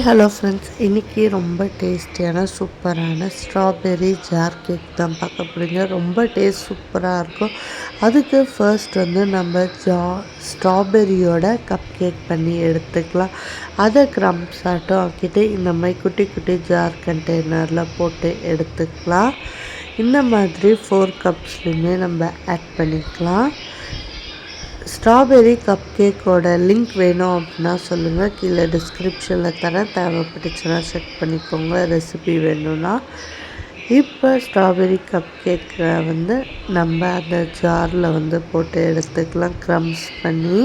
Hello friends, இன்றைக்கி ரொம்ப டேஸ்டியான சூப்பரான ஸ்ட்ராபெர்ரி ஜார் கேக் தான் பார்க்க போகிறீங்க. ரொம்ப டேஸ்ட் சூப்பராக இருக்கும். அதுக்கு ஃபர்ஸ்ட் நம்ம ஸ்ட்ராபெர்ரியோட கப் கேக் பண்ணி எடுத்துக்கலாம். அதை க்ரம்ஸ் ஆட்டம் ஆக்கிட்டு இந்த மாதிரி குட்டி குட்டி ஜார் கண்டெய்னரில் போட்டு எடுத்துக்கலாம். இந்த மாதிரி 4 கப்ஸ்லையுமே நம்ம ஆட் பண்ணிக்கலாம். ஸ்ட்ராபெர்ரி கப் கேக்கோட லிங்க் வேணும் அப்படின்னா சொல்லுங்கள், கீழே டிஸ்கிரிப்ஷனில் தரேன். தேவைப்பட்டுச்சுன்னா செக் பண்ணிக்கோங்க, ரெசிபி வேணும்னா. இப்போ ஸ்ட்ராபெர்ரி கப் கேக்கை நம்ம அந்த ஜாரில் போட்டு எடுத்துக்கலாம், க்ரம்ஸ் பண்ணி.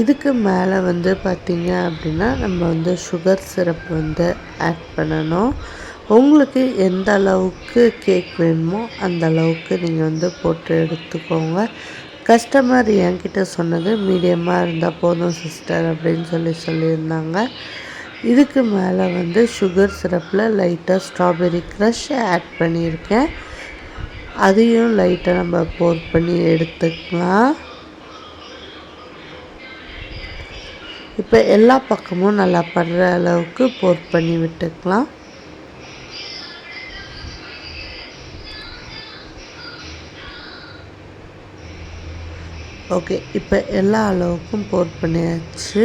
இதுக்கு மேலே பார்த்திங்க அப்படின்னா நம்ம சுகர் சிரப் ஆட் பண்ணணும். உங்களுக்கு எந்த அளவுக்கு கேக் வேணுமோ அந்த அளவுக்கு நீங்கள் போட்டு எடுத்துக்கோங்க. கஸ்டமர் என்கிட்ட சொன்னது மீடியமாக இருந்தால் போதும் சிஸ்டர் அப்படின்னு சொல்லியிருந்தாங்க. இதுக்கு மேலே சுகர் சிரப்பில் லைட்டாக ஸ்ட்ராபெர்ரி க்ரஷ் ஆட் பண்ணியிருக்கேன். அதையும் லைட்டாக நம்ம போர் பண்ணி எடுத்துக்கலாம். இப்போ எல்லா பக்கமும் நல்லா படுற அளவுக்கு போர் பண்ணி விட்டுக்கலாம். ஓகே, இப்போ எல்லா அளவுக்கும் போர் பண்ணியாச்சு.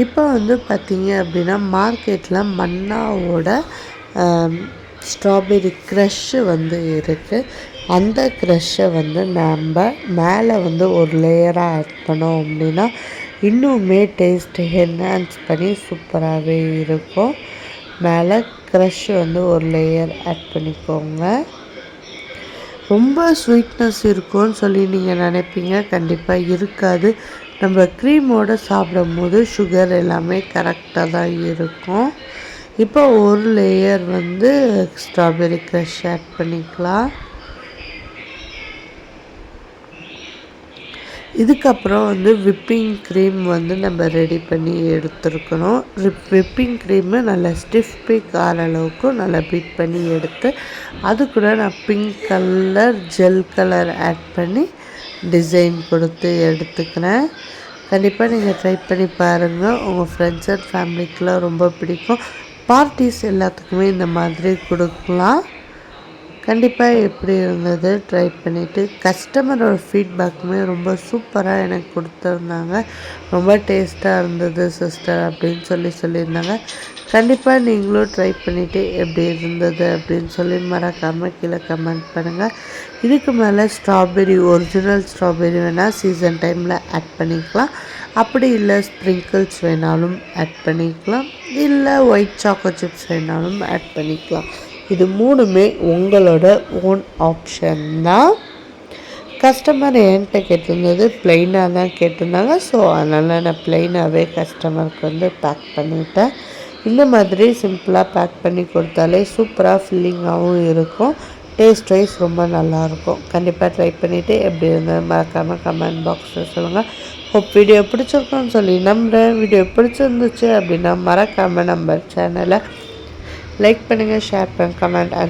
இப்போ பார்த்திங்க அப்படின்னா மார்க்கெட்டில் மன்னாவோட ஸ்ட்ராபெர்ரி க்ரஷ்ஷு இருக்குது. அந்த க்ரஷ்ஷை நம்ம மேலே ஒரு லேயராக ஆட் பண்ணோம் அப்படின்னா இன்னுமே டேஸ்ட்டு என்ஹான்ஸ் பண்ணி சூப்பராகவே இருக்கும். மேலே க்ரஷ் ஒரு லேயர் ஆட் பண்ணிக்கோங்க. ரொம்ப ஸ்வீட்னஸ் இருக்கும்னு சொல்லி நீங்கள் நினைப்பீங்க, கண்டிப்பாக இருக்காது. நம்ம க்ரீமோடு சாப்பிடும் போது சுகர் எல்லாமே கரெக்டாக தான் இருக்கும். இப்போ ஒரு லேயர் ஸ்ட்ராபெர்ரி க்ரஷ் ஆட் பண்ணிக்கலாம். இதுக்கப்புறம் விப்பிங் க்ரீம் நம்ம ரெடி பண்ணி எடுத்துருக்கணும். விப்பிங் க்ரீமு நல்லா ஸ்டிஃப் பீக் ஆகிற அளவுக்கு நல்லா பீட் பண்ணி எடுத்து அது கூட நான் pink colour gel colour add பண்ணி டிசைன் கொடுத்து எடுத்துக்கிறேன். கண்டிப்பாக நீங்கள் ட்ரை பண்ணி பாருங்கள். உங்கள் ஃப்ரெண்ட்ஸ் அண்ட் ஃபேமிலிக்கெலாம் ரொம்ப பிடிக்கும். பார்ட்டிஸ் எல்லாத்துக்குமே இந்த மாதிரி கொடுக்கலாம். கண்டிப்பாக எப்படி இருந்தது ட்ரை பண்ணிவிட்டு கஸ்டமரோட ஃபீட்பேக்குமே ரொம்ப சூப்பராக எனக்கு கொடுத்துருந்தாங்க. ரொம்ப டேஸ்ட்டாக இருந்தது சிஸ்டர் அப்படின்னு சொல்லியிருந்தாங்க. கண்டிப்பாக நீங்களும் ட்ரை பண்ணிவிட்டு எப்படி இருந்தது அப்படின்னு மறக்காமல் கீழே கமெண்ட் பண்ணுங்கள். இதுக்கு மேலே ஸ்ட்ராபெர்ரி ஒரிஜினல் ஸ்ட்ராபெர்ரி வேணால் சீசன் டைமில் ஆட் பண்ணிக்கலாம். அப்படி இல்லை ஸ்ப்ரிங்கிள்ஸ் வேணாலும் ஆட் பண்ணிக்கலாம். இல்லை ஒயிட் சாக்கோ சிப்ஸ் வேணாலும் ஆட் பண்ணிக்கலாம். இது மூணுமே உங்களோட ஓன் ஆப்ஷன் தான். கஸ்டமர் என்கிட்ட கேட்டிருந்தது ப்ளைனாக தான் கேட்டிருந்தாங்க. ஸோ அதனால் நான் ப்ளைனாகவே கஸ்டமருக்கு பேக் பண்ணிவிட்டேன். இந்த மாதிரி சிம்பிளாக பேக் பண்ணி கொடுத்தாலே சூப்பராக ஃபில்லிங்காகவும் இருக்கும். டேஸ்ட் வைஸ் ரொம்ப நல்லாயிருக்கும். கண்டிப்பாக ட்ரை பண்ணிவிட்டு எப்படி இருந்தது மறக்காமல் கமெண்ட் பாக்ஸில் சொல்லுங்கள். ஹோப் வீடியோ பிடிச்சிருக்கோன்னு சொல்லி நம்புகிறேன். வீடியோ பிடிச்சிருந்துச்சு அப்படின்னா மறக்காமல் நம்ம சேனலை லைக் பண்ணுங்கள், ஷேர் பண்ணுங்கள், கமெண்ட் அண்ட்